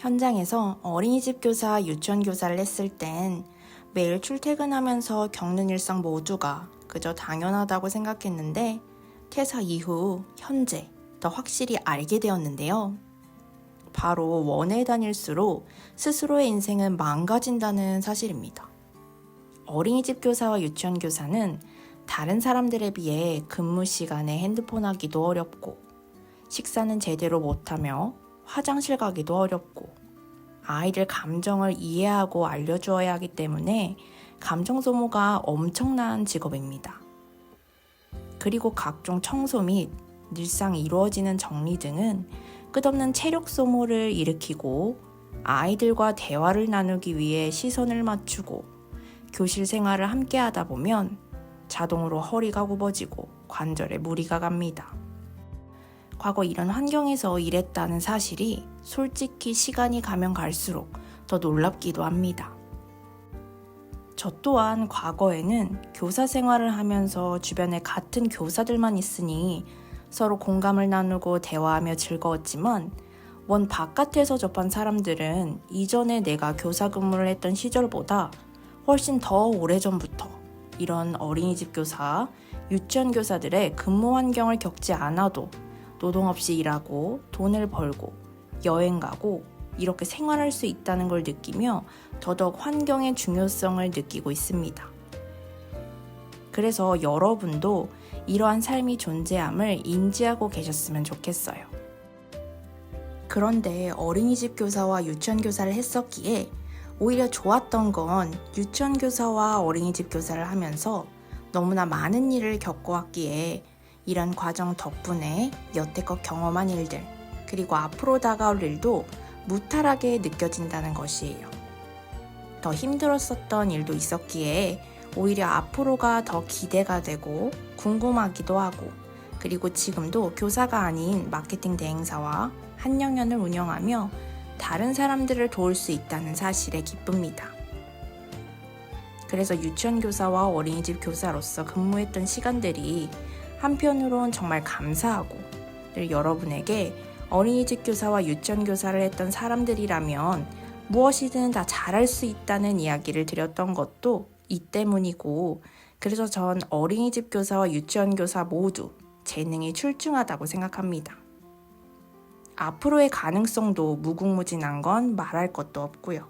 현장에서 어린이집 교사, 유치원 교사를 했을 땐 매일 출퇴근하면서 겪는 일상 모두가 그저 당연하다고 생각했는데 퇴사 이후 현재 더 확실히 알게 되었는데요. 바로 원에 다닐수록 스스로의 인생은 망가진다는 사실입니다. 어린이집 교사와 유치원 교사는 다른 사람들에 비해 근무 시간에 핸드폰 하기도 어렵고 식사는 제대로 못하며 화장실 가기도 어렵고 아이들 감정을 이해하고 알려주어야 하기 때문에 감정 소모가 엄청난 직업입니다. 그리고 각종 청소 및 일상 이루어지는 정리 등은 끝없는 체력 소모를 일으키고 아이들과 대화를 나누기 위해 시선을 맞추고 교실 생활을 함께 하다 보면 자동으로 허리가 굽어지고 관절에 무리가 갑니다. 과거 이런 환경에서 일했다는 사실이 솔직히 시간이 가면 갈수록 더 놀랍기도 합니다. 저 또한 과거에는 교사 생활을 하면서 주변에 같은 교사들만 있으니 서로 공감을 나누고 대화하며 즐거웠지만 원 바깥에서 접한 사람들은 이전에 내가 교사 근무를 했던 시절보다 훨씬 더 오래전부터 이런 어린이집 교사, 유치원 교사들의 근무 환경을 겪지 않아도 노동 없이 일하고 돈을 벌고 여행 가고 이렇게 생활할 수 있다는 걸 느끼며 더더욱 환경의 중요성을 느끼고 있습니다. 그래서 여러분도 이러한 삶이 존재함을 인지하고 계셨으면 좋겠어요. 그런데 어린이집 교사와 유치원 교사를 했었기에 오히려 좋았던 건 유치원 교사와 어린이집 교사를 하면서 너무나 많은 일을 겪어왔기에 이런 과정 덕분에 여태껏 경험한 일들, 그리고 앞으로 다가올 일도 무탈하게 느껴진다는 것이에요. 더 힘들었었던 일도 있었기에 오히려 앞으로가 더 기대가 되고 궁금하기도 하고, 그리고 지금도 교사가 아닌 마케팅 대행사와 한영연을 운영하며 다른 사람들을 도울 수 있다는 사실에 기쁩니다. 그래서 유치원 교사와 어린이집 교사로서 근무했던 시간들이 한편으론 정말 감사하고 늘 여러분에게 어린이집 교사와 유치원 교사를 했던 사람들이라면 무엇이든 다 잘할 수 있다는 이야기를 드렸던 것도 이 때문이고, 그래서 전 어린이집 교사와 유치원 교사 모두 재능이 출중하다고 생각합니다. 앞으로의 가능성도 무궁무진한 건 말할 것도 없고요.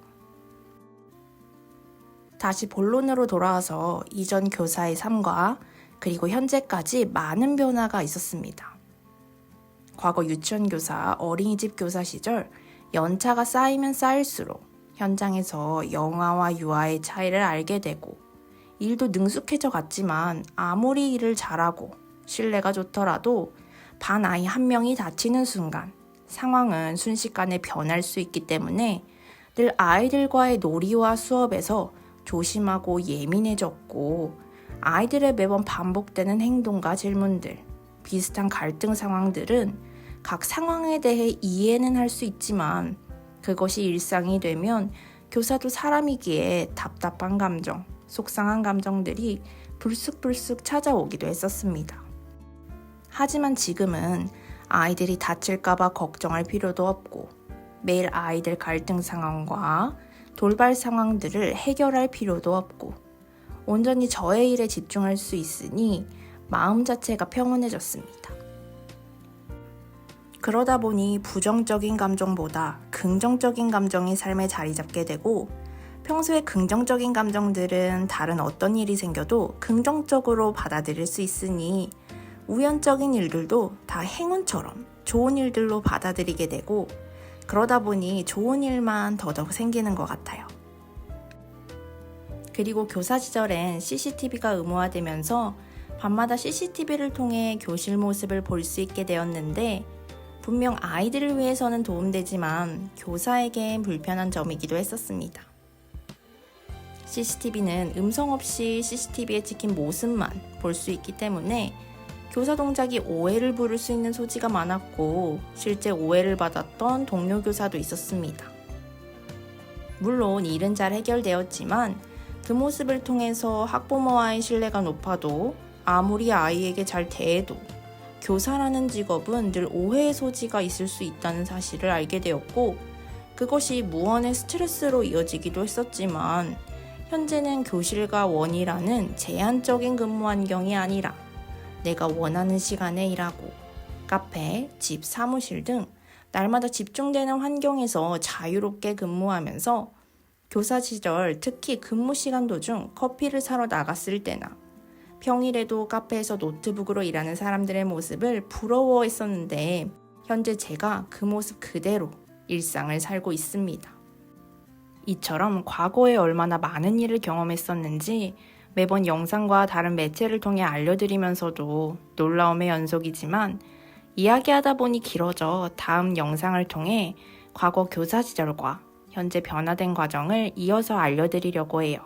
다시 본론으로 돌아와서 이전 교사의 삶과 그리고 현재까지 많은 변화가 있었습니다. 과거 유치원 교사, 어린이집 교사 시절 연차가 쌓이면 쌓일수록 현장에서 영아와 유아의 차이를 알게 되고 일도 능숙해져 갔지만 아무리 일을 잘하고 신뢰가 좋더라도 반 아이 한 명이 다치는 순간 상황은 순식간에 변할 수 있기 때문에 늘 아이들과의 놀이와 수업에서 조심하고 예민해졌고, 아이들의 매번 반복되는 행동과 질문들, 비슷한 갈등 상황들은 각 상황에 대해 이해는 할 수 있지만 그것이 일상이 되면 교사도 사람이기에 답답한 감정, 속상한 감정들이 불쑥불쑥 찾아오기도 했었습니다. 하지만 지금은 아이들이 다칠까봐 걱정할 필요도 없고 매일 아이들 갈등 상황과 돌발 상황들을 해결할 필요도 없고 온전히 저의 일에 집중할 수 있으니 마음 자체가 평온해졌습니다. 그러다 보니 부정적인 감정보다 긍정적인 감정이 삶에 자리 잡게 되고, 평소에 긍정적인 감정들은 다른 어떤 일이 생겨도 긍정적으로 받아들일 수 있으니 우연적인 일들도 다 행운처럼 좋은 일들로 받아들이게 되고, 그러다 보니 좋은 일만 더더욱 생기는 것 같아요. 그리고 교사 시절엔 CCTV가 의무화되면서 밤마다 CCTV를 통해 교실 모습을 볼 수 있게 되었는데, 분명 아이들을 위해서는 도움되지만 교사에겐 불편한 점이기도 했었습니다. CCTV는 음성 없이 CCTV에 찍힌 모습만 볼 수 있기 때문에 교사 동작이 오해를 부를 수 있는 소지가 많았고, 실제 오해를 받았던 동료 교사도 있었습니다. 물론 일은 잘 해결되었지만 그 모습을 통해서 학부모와의 신뢰가 높아도 아무리 아이에게 잘 대해도 교사라는 직업은 늘 오해의 소지가 있을 수 있다는 사실을 알게 되었고, 그것이 무언의 스트레스로 이어지기도 했었지만 현재는 교실과 원이라는 제한적인 근무 환경이 아니라 내가 원하는 시간에 일하고 카페, 집, 사무실 등 날마다 집중되는 환경에서 자유롭게 근무하면서 교사 시절 특히 근무 시간 도중 커피를 사러 나갔을 때나 평일에도 카페에서 노트북으로 일하는 사람들의 모습을 부러워했었는데 현재 제가 그 모습 그대로 일상을 살고 있습니다. 이처럼 과거에 얼마나 많은 일을 경험했었는지 매번 영상과 다른 매체를 통해 알려드리면서도 놀라움의 연속이지만 이야기하다 보니 길어져 다음 영상을 통해 과거 교사 시절과 현재 변화된 과정을 이어서 알려드리려고 해요.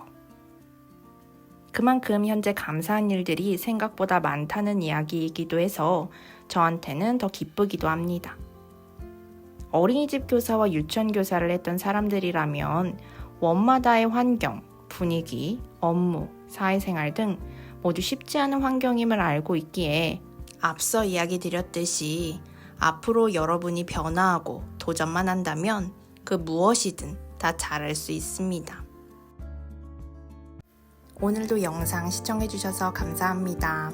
그만큼 현재 감사한 일들이 생각보다 많다는 이야기이기도 해서 저한테는 더 기쁘기도 합니다. 어린이집 교사와 유치원 교사를 했던 사람들이라면 원마다의 환경, 분위기, 업무, 사회생활 등 모두 쉽지 않은 환경임을 알고 있기에 앞서 이야기 드렸듯이 앞으로 여러분이 변화하고 도전만 한다면 그 무엇이든 다 잘할 수 있습니다. 오늘도 영상 시청해주셔서 감사합니다.